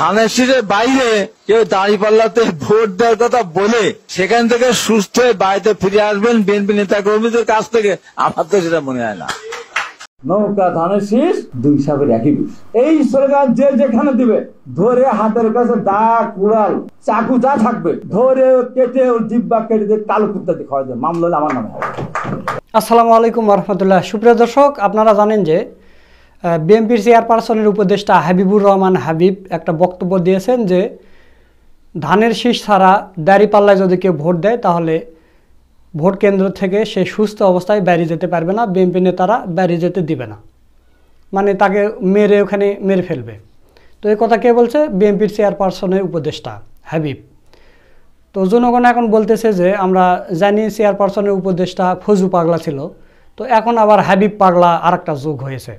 ধানের শীষের বাইরে কেউ দাঁড়িপাল্লাতে ভোট দেওয়ার কথা বলে সেখান থেকে সুস্থ হয়ে বাড়িতে ফিরে আসবেন বিএনপি নেতা কর্মীদের কাছ থেকে, আমার তো সেটা মনে হয় না। নৌকা ধানের শীষ দুই সাপের একই বিষ, এই স্লোগান যে যেখানে দিবে ধরে হাতের কাছে দা কুড়াল চাকু যা থাকবে ধরে কেটে ওর জিব্বা কেটে দিয়ে কালো কুত্তা দিয়ে খাওয়া যায়, মামলা আমার নামে হবে। আসসালামু আলাইকুম রহমতুল্লাহ। সুপ্রিয় দর্শক, আপনারা জানেন যে বিএনপির চেয়ারপারসনের উপদেষ্টা হাবিবুর রহমান হাবিব একটা বক্তব্য দিয়েছেন যে ধানের শীষ ছাড়া দাঁড়িপাল্লায় যদি কেউ ভোট দেয় তাহলে ভোট কেন্দ্র থেকে সে সুস্থ অবস্থায় বেরিয়ে যেতে পারবে না, বিএনপি নেতারা বেরিয়ে যেতে দিবে না, মানে তাকে মেরে ওখানে মেরে ফেলবে। তো এই কথা কে বলছে? বিএনপির চেয়ারপারসনের উপদেষ্টা হাবিব। তো জনগণ এখন বলতেছে যে আমরা জানি চেয়ারপারসনের উপদেষ্টা ফজু পাগলা ছিল, তো এখন আবার হাবিব পাগলা আর একটা যোগ হয়েছে।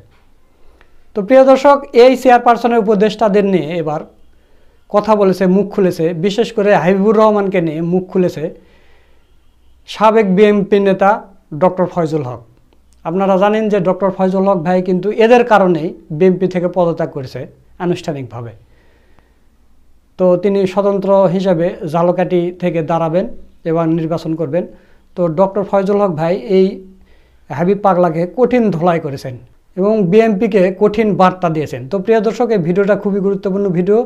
তো প্রিয় দর্শক, এই চেয়ারপারসনের উপদেষ্টাদের নিয়ে এবার কথা বলেছে, মুখ খুলেছে, বিশেষ করে হাবিবুর রহমানকে নিয়ে মুখ খুলেছে সাবেক বিএনপি নেতা ডক্টর ফয়জুল হক। আপনারা জানেন যে ডক্টর ফয়জুল হক ভাই কিন্তু এদের কারণেই বিএনপি থেকে পদত্যাগ করেছে আনুষ্ঠানিকভাবে। তো তিনি স্বতন্ত্র হিসাবে ঝালকাঠি থেকে দাঁড়াবেন এবং নির্বাচন করবেন। তো ডক্টর ফয়জুল হক ভাই এই হাবিব পাগলাকে কঠিন ধোলাই করেছেন এবং বিএনপিকে কঠিন বার্তা দিয়েছেন। তো প্রিয় দর্শক, এই ভিডিওটা খুবই গুরুত্বপূর্ণ ভিডিও,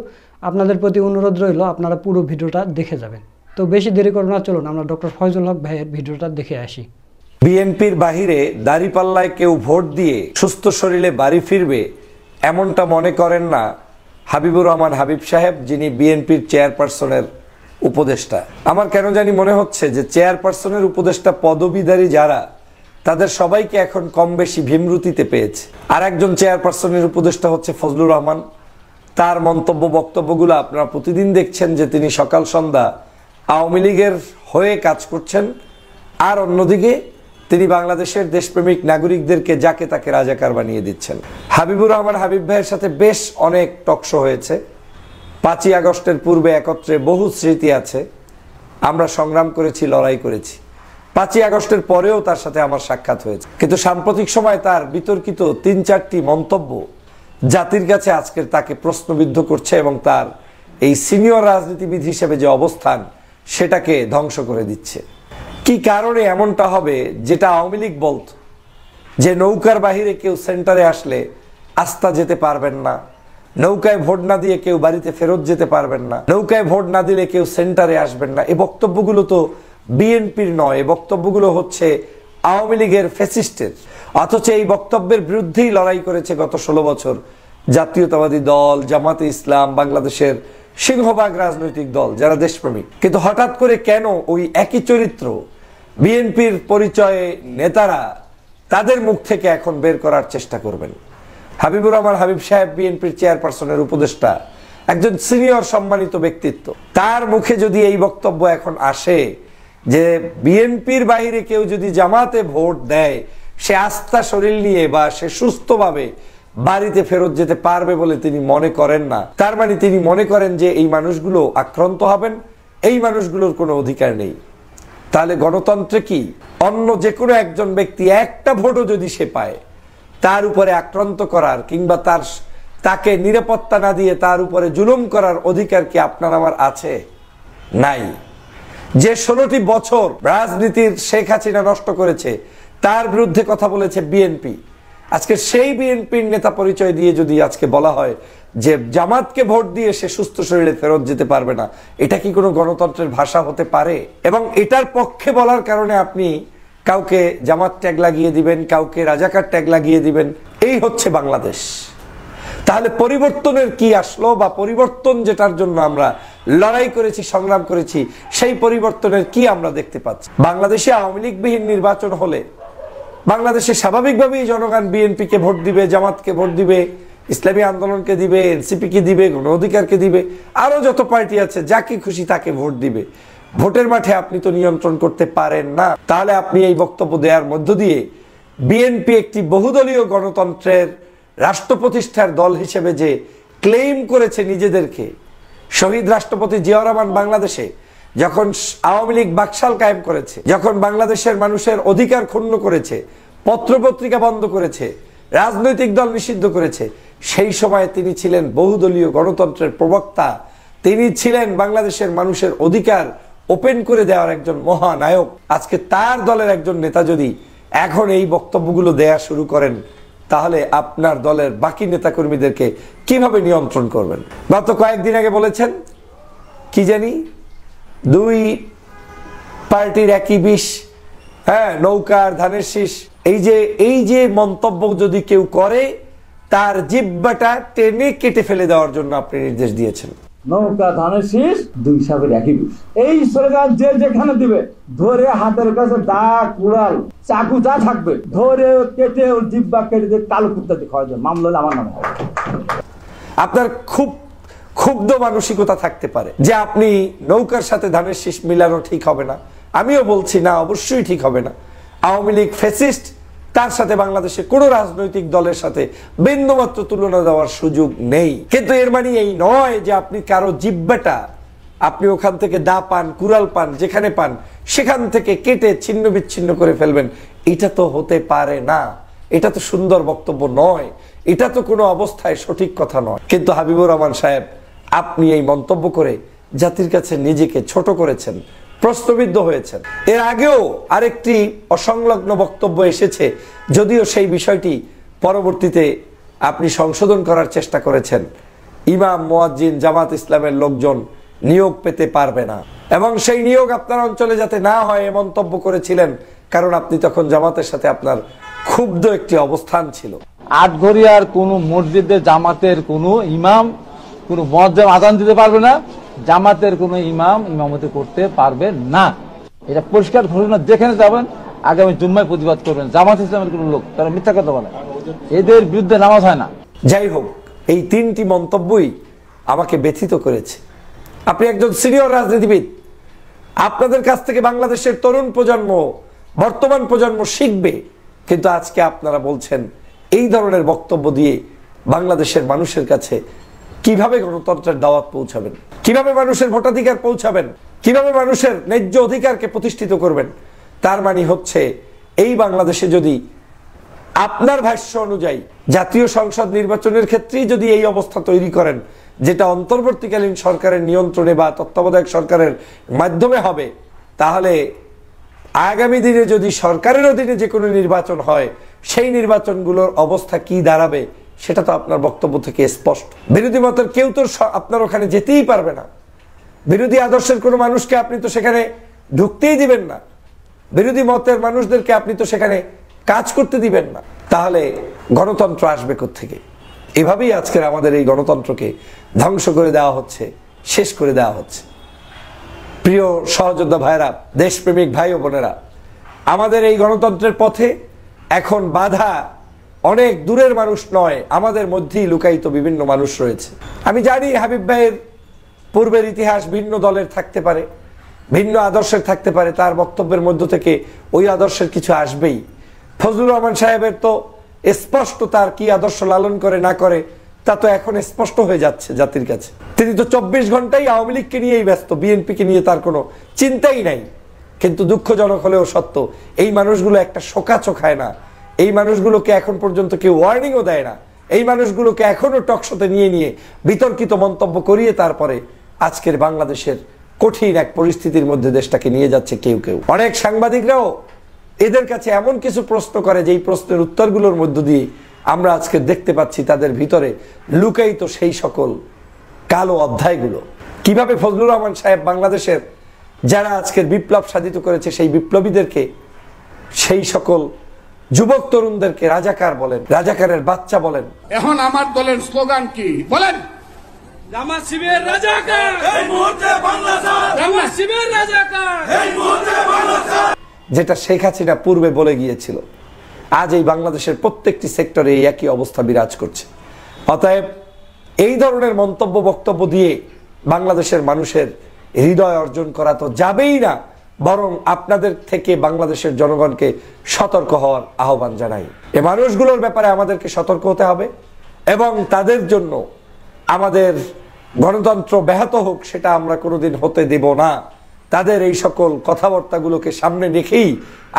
আপনাদের প্রতি অনুরোধ রইল আপনারা পুরো ভিডিওটা দেখে যাবেন। তো বেশি দেরি করব না, চলুন আমরা ডক্টর ফয়জুল হক ভাইয়ের ভিডিওটা দেখে আসি। বিএনপির বাহিরে দাঁড়িপাল্লায় কেউ ভোট দিয়ে সুস্থ শরীরে বাড়ি ফিরবে এমনটা মনে করেন না হাবিবুর রহমান হাবিব সাহেব, যিনি বিএনপির চেয়ারপারসনের উপদেষ্টা। আমার কেন জানি মনে হচ্ছে যে চেয়ারপারসনের উপদেষ্টা পদবীধারী যারা, তাদের সবাইকে এখন কম বেশি ভীমরুতিতে পেয়েছে। আর একজন চেয়ারপারসনের উপদেষ্টা হচ্ছে ফজলুর রহমান। তার মন্তব্য বক্তব্যগুলো আপনারা প্রতিদিন দেখছেন যে তিনি সকাল সন্ধ্যা আওয়ামী লীগের হয়ে কাজ করছেন, আর অন্যদিকে তিনি বাংলাদেশের দেশপ্রেমিক নাগরিকদেরকে যাকে তাকে রাজাকার বানিয়ে দিচ্ছেন। হাবিবুর রহমান হাবিব ভাইয়ের সাথে বেশ অনেক টকশো হয়েছে। 5ই আগস্টের পূর্বে একত্রে বহু স্মৃতি আছে, আমরা সংগ্রাম করেছি, লড়াই করেছি। 5ই আগস্টের পরেও তার সাথে আমার সাক্ষাৎ হয়েছে, কিন্তু সাম্প্রতিক সময় তার বিতর্কিত 3-4টি মন্তব্য জাতির কাছে আজকের তাকে প্রশ্নবিদ্ধ করছে এবং তার এই সিনিয়র রাজনীতিবিদ হিসেবে যে অবস্থান সেটাকে ধ্বংস করে দিচ্ছে। কি কারণে এমনটা হবে? যেটা আওয়ামী লীগ বলত যে নৌকার বাহিরে কেউ সেন্টারে আসলে আস্থা যেতে পারবেন না, নৌকায় ভোট না দিয়ে কেউ বাড়িতে ফেরত যেতে পারবেন না, নৌকায় ভোট না দিলে কেউ সেন্টারে আসবেন না, এই বক্তব্যগুলো তো বিএনপির নয়, এই বক্তব্যগুলো হচ্ছে আওয়ামী লীগের ফ্যাসিস্টের। অথচ এই বক্তব্যের বিরুদ্ধেই লড়াই করেছে গত 16 বছর জাতীয়তাবাদী দল, জামাতে ইসলাম, বাংলাদেশের সিংহভাগ রাজনৈতিক দল যারা দেশপ্রেমিক। কিন্তু হঠাৎ করে কেন ওই একই চরিত্র বিএনপির পরিচয়ে নেতারা তাদের মুখ থেকে এখন বের করার চেষ্টা করবেন? হাবিবুর রহমান হাবিব সাহেব বিএনপির চেয়ারপারসনের উপদেষ্টা, একজন সিনিয়র সম্মানিত ব্যক্তিত্ব, তার মুখে যদি এই বক্তব্য এখন আসে যে বিএনপির বাইরে কেউ যদি জামাতে ভোট দেয় সে আস্থা শরীর নিয়ে বা সে সুস্থভাবে বাড়িতে ফেরত যেতে পারবে বলে তিনি মনে করেন না, তার মানে তিনি মনে করেন যে এই মানুষগুলো আক্রান্ত হবেন, এই মানুষগুলোর কোনো অধিকার নেই। তাহলে গণতন্ত্রে কি অন্য যে কোনো একজন ব্যক্তি একটা ভোটও যদি সে পায় তার উপরে আক্রান্ত করার কিংবা তাকে নিরাপত্তা না দিয়ে তার উপরে জুলুম করার অধিকার কি আপনার আমার আছে? নাই। যে 16টি বছর রাজনীতির শেখ হাসিনা নষ্ট করেছে তার বিরুদ্ধে কথা বলেছে বিএনপি, আজকে সেই বিএনপির নেতা পরিচয় দিয়ে যদি আজকে বলা হয় যে জামাতকে ভোট দিয়ে সে সুস্থ শরীরে ফেরত যেতে পারবে না, এটা কি কোনো গণতন্ত্রের ভাষা হতে পারে? এবং এটার পক্ষে বলার কারণে আপনি কাউকে জামাত ট্যাগ লাগিয়ে দিবেন, কাউকে রাজাকার ট্যাগ লাগিয়ে দিবেন, এই হচ্ছে বাংলাদেশ। তাহলে পরিবর্তনের কি আসলো? বা পরিবর্তন যেটার জন্য আমরা লড়াই করেছি, সংগ্রাম করেছি, সেই পরিবর্তনের কি আমরা দেখতে পাচ্ছি? বাংলাদেশে আওয়ামী লীগবিহীন নির্বাচন হলে বাংলাদেশে স্বাভাবিকভাবেই জনগণ বিএনপিকে ভোট দিবে, জামাতকে ভোট দিবে, ইসলামী আন্দোলনকে দিবে, এনসিপিকে দিবে, গণ অধিকারকে দিবে, আরো যত পার্টি আছে যাকে খুশি তাকে ভোট দিবে। ভোটের মাঠে আপনি তো নিয়ন্ত্রণ করতে পারেন না। তাহলে আপনি এই বক্তব্য দেওয়ার মধ্য দিয়ে বিএনপি একটি বহুদলীয় গণতন্ত্রের রাষ্ট্র প্রতিষ্ঠার দল হিসেবে যে ক্লেইম করেছে নিজেদেরকে, শহীদ রাষ্ট্রপতি জিয়াউর রহমান বাংলাদেশে যখন আওয়ামী লীগ বাকশাল কায়েম করেছে, যখন বাংলাদেশের মানুষের অধিকার ক্ষুণ্ণ করেছে, পত্রপত্রিকা বন্ধ করেছে, রাজনৈতিক দল নিষিদ্ধ করেছে, সেই সময়ে তিনি ছিলেন বহুদলীয় গণতন্ত্রের প্রবক্তা, তিনি ছিলেন বাংলাদেশের মানুষের অধিকার ওপেন করে দেওয়ার একজন মহানায়ক। আজকে তার দলের একজন নেতা যদি এখন এই বক্তব্যগুলো দেয়া শুরু করেন, তাহলে আপনার দলের বাকি নেতাকর্মীদেরকে কিভাবে নিয়ন্ত্রণ করবেন? গত কয়েকদিন আগে বলেছেন কি জানি, দুই পার্টির একই বিষ, হ্যাঁ, নৌকার ধানের শীষ। এই যে মন্তব্য যদি কেউ করে, তার জিহ্বাটা টেনে কেটে ফেলে দেওয়ার জন্য আপনি নির্দেশ দিয়েছেন। নৌকা ধানের শীষ, দুই সাপের একই বিষ। এই স্লোগান যে যেখানে দিবে, ধরে হাতের কাছে দা, কুড়াল, চাকু যা থাকবে, ধরে কেটে ওর জিহ্বা কেটে দিয়ে কালো কুত্তা দিয়ে খাওয়া যায়, মামলা আমার নামে হবে। আপনার খুব ক্ষুব্ধ মানসিকতা থাকতে পারে যে আপনি নৌকার সাথে ধানের শীষ মিলানো ঠিক হবে না। আমিও বলছি না, অবশ্যই ঠিক হবে না। আওয়ামী লীগ ফ্যাসিস্ট, তার সাথে বাংলাদেশে কোনো রাজনৈতিক দলের সাথে বিন্দুমাত্র তুলনা দেওয়ার সুযোগ নেই। কিন্তু এর মানে এই নয় যে আপনি কারো জিহ্বাটা আপনি ওখান থেকে দা পান, কুড়াল পান, যেখানে পান সেখান থেকে কেটে ছিন্ন বিচ্ছিন্ন করে ফেলবেন। এটা তো হতে পারে না, এটা তো সুন্দর বক্তব্য নয়, এটা তো কোনো অবস্থায় সঠিক কথা নয়। কিন্তু হাবিবুর রহমান সাহেব, আপনি এই মন্তব্য করে জাতির কাছে নিজেকে ছোট করেছেন, প্রশ্নবিদ্ধ হয়েছেন। এর আগেও আরেকটি অসংলগ্ন বক্তব্য এসেছে, যদিও সেই বিষয়টি পরবর্তীতে আপনি সংশোধন করার চেষ্টা করেছেন। ইমাম, মুয়াজ্জিন, জামাত ইসলামের লোকজন নিয়োগ পেতে পারবে না, এবং সেই নিয়োগ আপনার অঞ্চলে যাতে না হয় এ মন্তব্য করেছিলেন, কারণ আপনি তখন জামাতের সাথে আপনার ক্ষুব্ধ একটি অবস্থান ছিল। আটঘরিয়ার কোন মসজিদে জামাতের কোন ইমাম কোন মুয়াজ্জিন আযান দিতে পারবে না, জামাতের কোন ইমাম ইমামতি করতে পারবে না। এটা পরিষ্কার ঘোষণা। যেখানে যাবেন আগামী জুম্মায় প্রতিবাদ করবেন। জামাত ইসলামের কোন লোক, তারা মিথ্যা কথা বলে, এদের বিরুদ্ধে নামাজ হয় না। যাই হোক, এই তিনটি মন্তব্যই আমাকে ব্যথিত করেছে। আপনি একজন সিনিয়র রাজনীতিবিদ, আপনাদের কাছ থেকে বাংলাদেশের তরুণ প্রজন্ম, বর্তমান প্রজন্ম শিখবে, কিন্তু আজকে আপনারা বলছেন এই ধরনের বক্তব্য দিয়ে বাংলাদেশের মানুষের কাছে কিভাবে গণতন্ত্রের দাওয়াত পৌঁছাবেন, কিভাবে মানুষের ভোটাধিকার পৌঁছাবেন, কিভাবে মানুষের ন্যায্য অধিকারকে প্রতিষ্ঠিত করবেন। তার মানে হচ্ছে এই বাংলাদেশে যদি আপনার ভাষ্য অনুযায়ী জাতীয় সংসদ নির্বাচনের ক্ষেত্রেই যদি এই অবস্থা তৈরি করেন, যেটা অন্তর্বর্তীকালীন সরকারের নিয়ন্ত্রণে বা তত্ত্বাবধায়ক সরকারের মাধ্যমে হবে, তাহলে আগামী দিনে যদি সরকারের অধীনে যে কোনো নির্বাচন হয়, সেই নির্বাচনগুলোর অবস্থা কি দাঁড়াবে সেটা তো আপনার বক্তব্য থেকে স্পষ্ট। বিরোধী মতের কেউ তো আপনার ওখানে যেতেই পারবে না, বিরোধী আদর্শের কোনো মানুষকে আপনি তো সেখানে ঢুকতেই দিবেন না, বিরোধী মতের মানুষদেরকে আপনি তো সেখানে কাজ করতে দিবেন না। তাহলে গণতন্ত্র আসবে কোত্থেকে? এভাবেই আজকের আমাদের এই গণতন্ত্রকে ধ্বংস করে দেওয়া হচ্ছে, শেষ করে দেওয়া হচ্ছে। প্রিয় সহযোদ্ধা ভাইরা, দেশপ্রেমিক ভাই ও বোনেরা, আমাদের এই গণতন্ত্রের পথে এখন বাধা অনেক দূরের মানুষ নয়, আমাদের মধ্যেই লুকায়িত বিভিন্ন মানুষ রয়েছে। আমি জানি হাবিব ভাইয়ের পূর্বের ইতিহাস ভিন্ন দলের থাকতে পারে, ভিন্ন আদর্শের থাকতে পারে, তার বক্তব্যের মধ্য থেকে ওই আদর্শের কিছু আসবেই। ফজলুর রহমান সাহেবের তো স্পষ্ট তার কি আদর্শ লালন করে না করে তা তো এখন স্পষ্ট হয়ে যাচ্ছে জাতির কাছে। তিনি তো 24 ঘন্টাই আওয়ামী লীগকে নিয়েই ব্যস্ত, বিএনপিকে নিয়ে তার কোনো চিন্তাই নাই। কিন্তু দুঃখজনক হলেও সত্য, এই মানুষগুলো একটা শোকাচো খায় না, এই মানুষগুলোকে এখন পর্যন্ত কেউ ওয়ার্নিংও দেয় না, এই মানুষগুলোকে এখনো টকশোতে নিয়ে নিয়ে বিতর্কিত মন্তব্য করিয়ে তারপরে আজকের বাংলাদেশের কঠিন এক পরিস্থিতির মধ্যে দেশটাকে নিয়ে যাচ্ছে কেউ কেউ। অনেক সাংবাদিকরাও এদের কাছে এমন কিছু প্রশ্ন করে যেই প্রশ্নের উত্তরগুলোর মধ্য দিয়ে আমরা আজকে দেখতে পাচ্ছি তাদের ভিতরে লুকায়িত সেই সকল কালো অধ্যায়গুলো। কিভাবে ফজলুর রহমান সাহেব বাংলাদেশের যারা আজকের বিপ্লব সাধিত করেছে সেই বিপ্লবীদেরকে, সেই সকল যুবক তরুণদেরকে রাজাকার বলেন, রাজাকারের বাচ্চা বলেন। এখন আমার দলের স্লোগান কি বলেন? জামাত শিবির রাজাকার, এই মুহূর্তে বাংলাদেশ। জামাত শিবির রাজাকার, এই মুহূর্তে বাংলাদেশ। যেটা শেখ হাসিনা পূর্বে বলে গিয়েছিল, আজ এই বাংলাদেশের প্রত্যেকটি সেক্টরে এই একই অবস্থা বিরাজ করছে। অতএব এই ধরনের মন্তব্য বক্তব্য দিয়ে বাংলাদেশের মানুষের হৃদয় অর্জন করা তো যাবেই না, বরং আপনাদের থেকে বাংলাদেশের জনগণকে সতর্ক হওয়ার আহ্বান জানাই। এই মানুষগুলোর ব্যাপারে আমাদেরকে সতর্ক হতে হবে এবং তাদের জন্য আমাদের গণতন্ত্র ব্যাহত হোক সেটা আমরা কোনোদিন হতে দেব না। তাদের এই সকল কথাবার্তাগুলোকে সামনে রেখেই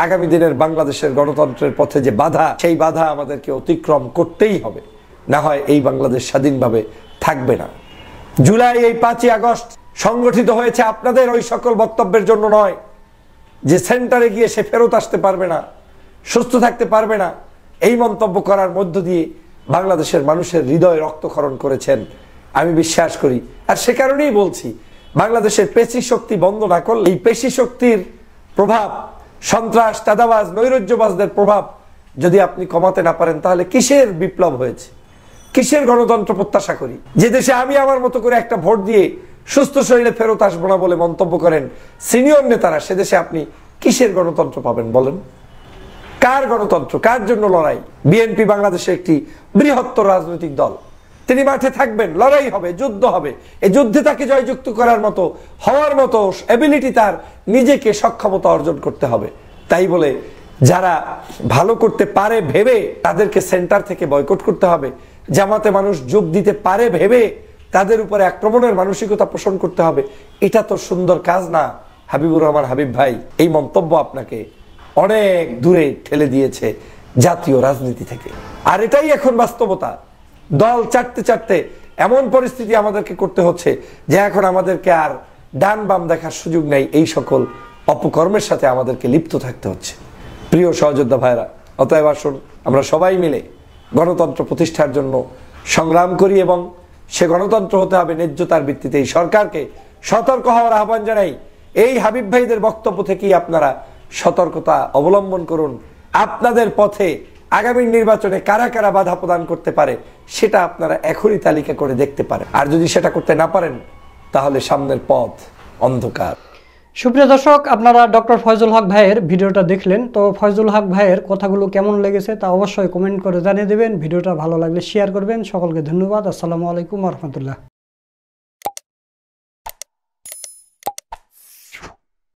আগামী দিনের বাংলাদেশের গণতন্ত্রের পথে যে বাধা, সেই বাধা আমাদেরকে অতিক্রম করতেই হবে। না হয় এই বাংলাদেশ স্বাধীনভাবে থাকবে না। জুলাই এই 5ই আগস্ট সংগঠিত হয়েছে আপনাদের ওই সকল বক্তব্যের জন্য নয় যে সেন্টারে গিয়ে সে ফেরত আসতে পারবে না, সুস্থ থাকতে পারবে না, এই মন্তব্য করার মধ্য দিয়ে বাংলাদেশের মানুষের হৃদয় রক্তক্ষরণ করেছেন আমি বিশ্বাস করি। আর সে কারণেই বলছি, বাংলাদেশের পেশি শক্তি বন্ধ না করলে এই পেশি শক্তির প্রভাব, সন্ত্রাস, চাঁদাবাজ, নৈরাজ্যবাজদের প্রভাব যদি আপনি কমাতে না পারেন, তাহলে কিসের বিপ্লব হয়েছে, কিসের গণতন্ত্র প্রত্যাশা করি? যে দেশে আমি আমার মতো করে একটা ভোট দিয়ে সুস্থ শরীরে ফেরত আসবো না বলে মন্তব্য করেন সিনিয়র নেতারা, সে দেশে আপনি কিসের গণতন্ত্র পাবেন বলেন? কার গণতন্ত্র, কার জন্য লড়াই? বিএনপি বাংলাদেশের একটি বৃহত্তর রাজনৈতিক দল, তিনি মাঠে থাকবেন, লড়াই হবে, যুদ্ধ হবে। এই যুদ্ধে তাকে জয়যুক্ত করার মতো, হওয়ার মতো এবিলিটি তার নিজেকে সক্ষমতা অর্জন করতে হবে। তাই বলে যারা ভালো করতে পারে ভেবে তাদেরকে সেন্টার থেকে বয়কট করতে হবে, জামাতে মানুষ যোগ দিতে পারে ভেবে তাদের উপরে আক্রমণের মানসিকতা পোষণ করতে হবে, এটা তো সুন্দর কাজ না। হাবিবুর রহমান হাবিব ভাই, এই মন্তব্য আপনাকে অনেক দূরে ঠেলে দিয়েছে জাতীয় রাজনীতি থেকে। আর এটাই এখন বাস্তবতা। দল চাটতে চাটতে এমন পরিস্থিতি আমাদেরকে করতে হচ্ছে যে এখন আমাদেরকে আর ডান বাম দেখার সুযোগ নেই, এই সকল অপকর্মের সাথে আমাদেরকে লিপ্ত থাকতে হচ্ছে। প্রিয় সহযোদ্ধা ভাইরা, অতএব আসুন আমরা সবাই মিলে গণতন্ত্র প্রতিষ্ঠার জন্য সংগ্রাম করি এবং সে গণতন্ত্র হতে হবে ন্যায্যতার ভিত্তিতে। এই সরকারকে সতর্ক হওয়ার আহ্বান জানাই। এই হাবিব ভাইদের বক্তব্য থেকেই আপনারা সতর্কতা অবলম্বন করুন। আপনাদের পথে আগামী নির্বাচনে কারা কারা বাধা প্রদান করতে পারে সেটা আপনারা এখনই তালিকা করে দেখতে পারেন। আর যদি সেটা করতে না পারেন তাহলে সামনের পথ অন্ধকার। সুপ্রিয় দর্শক, আপনারা ডক্টর ফয়জুল হক ভাইয়ের ভিডিওটা দেখলেন। তো ফয়জুল হক ভাইয়ের কথাগুলো কেমন লেগেছে তা অবশ্যই কমেন্ট করে জানিয়ে দেবেন। ভিডিওটা ভালো লাগলে শেয়ার করবেন। সকলকে ধন্যবাদ। আসসালামু আলাইকুম ওয়া রাহমাতুল্লাহ।